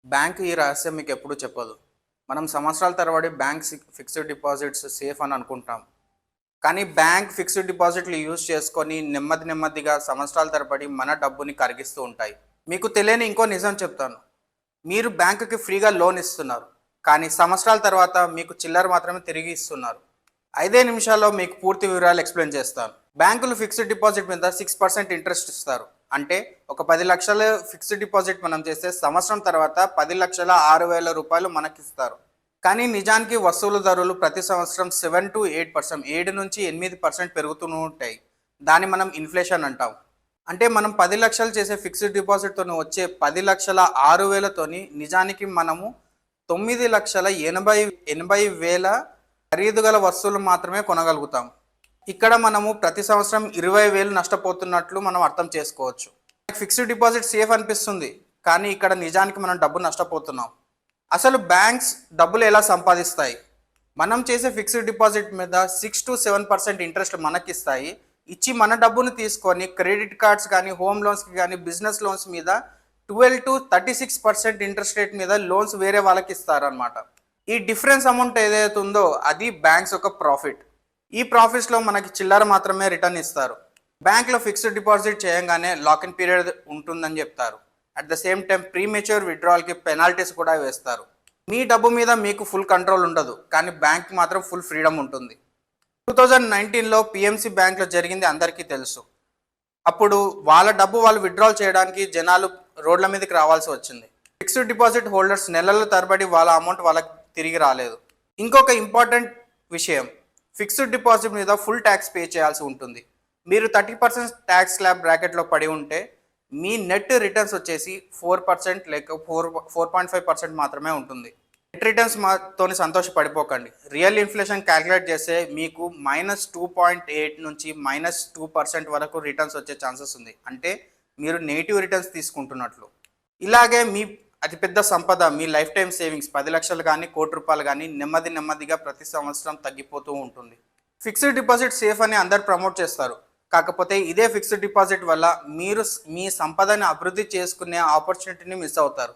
Bank ఈ రహస్యం మీకు ఎప్పుడు చెప్పదు. మనం సంవత్సరాల తరబడి ఫిక్స్డ్ డిపాజిట్స్ సేఫ్ అని అనుకుంటాం. కానీ బ్యాంక్ ఫిక్స్డ్ డిపాజిట్లు యూజ్ చేసుకొని నెమ్మదిగా సంవత్సరాల తరబడి మన డబ్బుని కరిగిస్తూ ఉంటాయి. మీకు తెలియని ఇంకో నిజం చెప్తాను. మీరు బ్యాంకుకి ఫ్రీగా లోన్ ఇస్తున్నారు. కానీ సంవత్సరాల తర్వాత మీకు చిల్లర మాత్రమే తిరిగి ఇస్తున్నారు. 5 నిమిషాల్లో మీకు పూర్తి వివరాలు ఎక్స్ప్లెయిన్ చేస్తాను. బ్యాంకులు ఫిక్స్డ్ డిపాజిట్ మీద 6% ఇంట్రెస్ట్ ఇస్తారు. అంటే ఒక 10 లక్షల ఫిక్స్డ్ డిపాజిట్ మనం చేస్తే సంవత్సరం తర్వాత 10,06,000 రూపాయలు మనకిస్తారు. కానీ నిజానికి వస్తువుల ధరలు ప్రతి సంవత్సరం 7 to 8%, 7 నుంచి 8% పెరుగుతూ ఉంటాయి. దాన్ని మనం ఇన్ఫ్లేషన్ అంటాం. అంటే మనం 10 లక్షలు చేసే ఫిక్స్డ్ డిపాజిట్తో వచ్చే 10,06,000తోని నిజానికి మనము 9,80,000 ఖరీదు గల వస్తువులు మాత్రమే కొనగలుగుతాం. ఇక్కడ మనము ప్రతి సంవత్సరం 20,000 నష్టపోతున్నట్లు మనం అర్థం చేసుకోవచ్చు. ఫిక్స్డ్ డిపాజిట్ సేఫ్ అనిపిస్తుంది, కానీ ఇక్కడ నిజానికి మనం డబ్బు నష్టపోతున్నాం. అసలు బ్యాంక్స్ డబ్బులు ఎలా సంపాదిస్తాయి? మనం చేసే ఫిక్స్డ్ డిపాజిట్ మీద 6 to 7% ఇంట్రెస్ట్ మనకిస్తాయి. ఇచ్చి మన డబ్బును తీసుకొని క్రెడిట్ కార్డ్స్ కానీ, హోమ్ లోన్స్కి కానీ, బిజినెస్ లోన్స్ మీద 12 to 36% ఇంట్రెస్ట్ రేట్ మీద లోన్స్ వేరే వాళ్ళకి ఇస్తారనమాట. ఈ డిఫరెన్స్ అమౌంట్ ఏదైతే ఉందో అది బ్యాంక్స్ యొక్క ప్రాఫిట్. ఈ ప్రాఫిట్స్లో మనకి చిల్లర మాత్రమే రిటర్న్ ఇస్తారు. బ్యాంక్లో ఫిక్స్డ్ డిపాజిట్ చేయగానే లాక్ ఇన్ పీరియడ్ ఉంటుందని చెప్తారు. At the same time premature విత్డ్రాల్కి పెనాల్టీస్ కూడా వేస్తారు. మీ డబ్బు మీద మీకు ఫుల్ కంట్రోల్ ఉండదు, కానీ బ్యాంక్ మాత్రం ఫుల్ ఫ్రీడమ్ ఉంటుంది. 2019లో పిఎంసి బ్యాంక్లో జరిగింది అందరికీ తెలుసు. అప్పుడు వాళ్ళ డబ్బు వాళ్ళు విత్డ్రాల్ చేయడానికి జనాలు రోడ్ల మీదకి రావాల్సి వచ్చింది. ఫిక్స్డ్ డిపాజిట్ హోల్డర్స్ నెలల తరబడి వాళ్ళ అమౌంట్ వాళ్ళకి తిరిగి రాలేదు. ఇంకొక ఇంపార్టెంట్ విషయం, ఫిక్స్డ్ డిపాజిట్ మీద ఫుల్ ట్యాక్స్ పే చేయాల్సి ఉంటుంది. మీరు 30% ట్యాక్స్ స్లాబ్ బ్రాకెట్లో పడి ఉంటే మీ నెట్ రిటర్న్స్ వచ్చేసి 4% లేక 4.5% మాత్రమే ఉంటుంది. నెట్ రిటర్న్స్ తోని సంతోషపడిపోకండి. రియల్ ఇన్ఫ్లేషన్ క్యాలిక్యులేట్ చేస్తే మీకు -2.8 నుంచి -2% వరకు రిటర్న్స్ వచ్చే ఛాన్సెస్ ఉంది. అంటే మీరు నెగిటివ్ రిటర్న్స్ తీసుకుంటున్నట్లు. ఇలాగే మీ అతిపెద్ద సంపద, మీ లైఫ్ టైం సేవింగ్స్ 10 లక్షలు కానీ, ₹1 కోటి కానీ నెమ్మదిగా ప్రతి సంవత్సరం తగ్గిపోతూ ఉంటుంది. ఫిక్స్డ్ డిపాజిట్ సేఫ్ అని అందరు ప్రమోట్ చేస్తారు. కాకపోతే ఇదే ఫిక్స్డ్ డిపాజిట్ వల్ల మీరు మీ సంపదని అభివృద్ధి చేసుకునే ఆపర్చునిటీని మిస్ అవుతారు.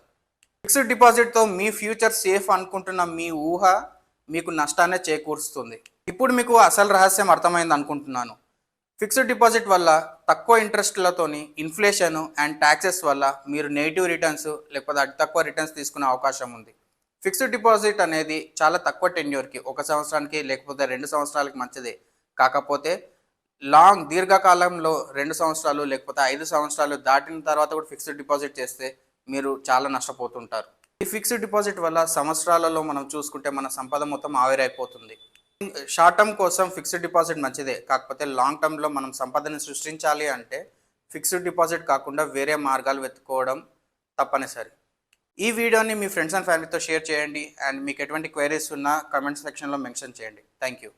ఫిక్స్డ్ డిపాజిట్తో మీ ఫ్యూచర్ సేఫ్ అనుకుంటున్న మీ ఊహ మీకు నష్టాన్ని చేకూరుస్తుంది. ఇప్పుడు మీకు అసలు రహస్యం అర్థమైంది అనుకుంటున్నాను. ఫిక్స్డ్ డిపాజిట్ వల్ల తక్కువ ఇంట్రెస్ట్లతోని ఇన్ఫ్లేషన్ అండ్ ట్యాక్సెస్ వల్ల మీరు నెగిటివ్ రిటర్న్స్ లేకపోతే అతి తక్కువ రిటర్న్స్ తీసుకునే అవకాశం ఉంది. ఫిక్స్డ్ డిపాజిట్ అనేది చాలా తక్కువ టెన్యూర్కి, 1 సంవత్సరానికి లేకపోతే 2 సంవత్సరాలకి మంచిదే. కాకపోతే దీర్ఘకాలంలో 2 సంవత్సరాలు లేకపోతే 5 సంవత్సరాలు దాటిన తర్వాత కూడా ఫిక్స్డ్ డిపాజిట్ చేస్తే మీరు చాలా నష్టపోతుంటారు. ఈ ఫిక్స్డ్ డిపాజిట్ వల్ల సంవత్సరాలలో మనం చూసుకుంటే మన సంపద మొత్తం ఆవిరైపోతుంది. షార్ట్ టర్మ్ కోసం ఫిక్స్డ్ డిపాజిట్ మంచిదే, కాకపోతే లాంగ్ టర్మ్లో మనం సంపదని సృష్టించాలి అంటే ఫిక్స్డ్ డిపాజిట్ కాకుండా వేరే మార్గాలు వెతుక్కోవడం తప్పనిసరి. ఈ వీడియోని మీ ఫ్రెండ్స్ అండ్ ఫ్యామిలీతో షేర్ చేయండి. అండ్ మీకు ఎటువంటి క్వైరీస్ ఉన్నా కమెంట్ సెక్షన్లో మెన్షన్ చేయండి. Thank you.